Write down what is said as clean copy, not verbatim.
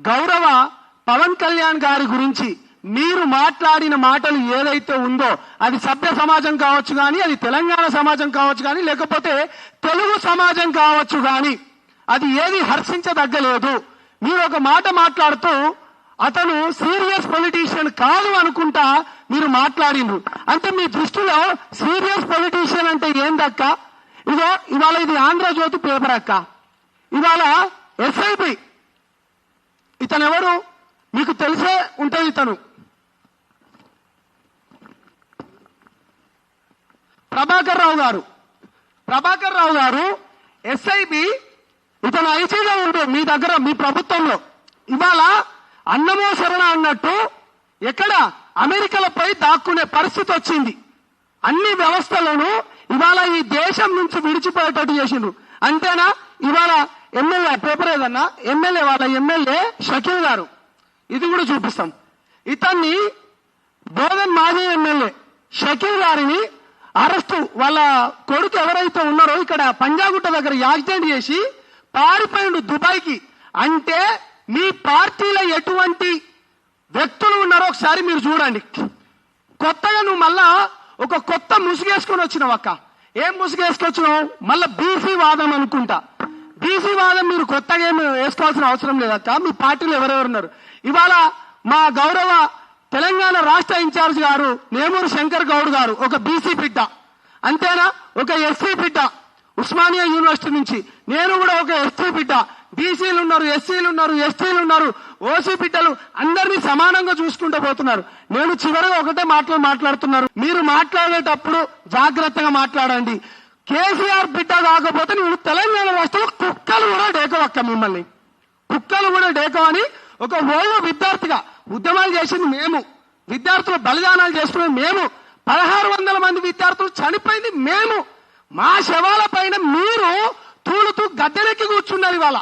గౌరవ పవన్ కళ్యాణ్ గారి గురించి మీరు మాట్లాడిన మాటలు ఏదైతే ఉందో అది సభ్య సమాజం కావచ్చు కానీ, అది తెలంగాణ సమాజం కావచ్చు కానీ, లేకపోతే తెలుగు సమాజం కావచ్చు కానీ, అది ఏది హర్షించదగ్గలేదు. మీరు ఒక మాట మాట్లాడుతూ అతను సీరియస్ పొలిటీషియన్ కాదు అనుకుంటా మీరు మాట్లాడిండ్రు. అంటే మీ దృష్టిలో సీరియస్ పొలిటీషియన్ అంటే ఏందక్క? ఇదో ఇవాళ ఇది ఆంధ్రజ్యోతి పేపర్ అక్క. ఇవాళ ఎస్ఐబి ఇతను ఎవరు మీకు తెలిసే ఉంటుంది. ఇతను ప్రభాకర్ రావు గారు ఎస్ఐబి. ఇతను ఐజీగా ఉండు మీ దగ్గర మీ ప్రభుత్వంలో. ఇవాళ అన్నమో శరణ అన్నట్టు ఎక్కడ అమెరికాలపై దాక్కునే పరిస్థితి వచ్చింది. అన్ని వ్యవస్థలను ఇవాళ ఈ దేశం నుంచి విడిచిపోయేటట్టు చేసిండ్రు. అంతేనా? ఇవాళ ఎమ్మెల్యే పేపర్ ఏదన్నా వాళ్ళ ఎమ్మెల్యే షకీల్ గారు, ఇది కూడా చూపిస్తాం. ఇతన్ని బోధన్ మాజీ ఎమ్మెల్యే షకీల్ గారిని అరెస్టు, వాళ్ళ కొడుకు ఎవరైతే ఉన్నారో ఇక్కడ పంజాగుట్ట దగ్గర యాక్సిడెంట్ చేసి పారిపోయిండు దుబాయ్కి. అంటే మీ పార్టీలో ఎటువంటి వ్యక్తులు ఉన్నారో ఒకసారి మీరు చూడండి. కొత్తగా నువ్వు మళ్ళా ఒక కొత్త ముసుగేసుకొని వచ్చినావు అక్క. ఏం ముసుగేసుకొచ్చినావు? మళ్ళా బీసీ వాదం అనుకుంటా. బీసీ వాదం మీరు కొత్తగా ఏమి వేసుకోవాల్సిన అవసరం లేదక్క. మీ పార్టీలో ఎవరెవరు ఉన్నారు? ఇవాళ మా గౌరవ తెలంగాణ రాష్ట్ర ఇన్ఛార్జ్ గారు నేమూరు శంకర్ గౌడ్ గారు ఒక బీసీ బిడ్డ, అంతేనా? ఒక ఎస్సీ బిడ్డ ఉస్మానియా యూనివర్సిటీ నుంచి. నేను కూడా ఒక ఎస్సీ బిడ్డ. బీసీలు ఉన్నారు, ఎస్సీలు ఉన్నారు, ఎస్టీలు ఉన్నారు, ఓసీ బిడ్డలు అందరినీ సమానంగా చూసుకుంటూ పోతున్నారు. నేను చివరిగా ఒకటే మాట్లాడుతున్నారు. మీరు మాట్లాడేటప్పుడు జాగ్రత్తగా మాట్లాడండి. కేసీఆర్ బిడ్డ కాకపోతే నేను తెలంగాణ రాష్ట్రంలో కుక్కలు కూడా డేకవక్క. మిమ్మల్ని కుక్కలు కూడా డేకవని ఒక ఓయో విద్యార్థిగా ఉద్యమాలు చేసింది మేము, విద్యార్థులు బలిదానాలు చేసుకునేది మేము, 1600 మంది విద్యార్థులు చనిపోయింది మేము. మా శవాల పైన మీరు తూలుతూ గద్దెనెక్కి కూర్చున్నారు ఇవాళ.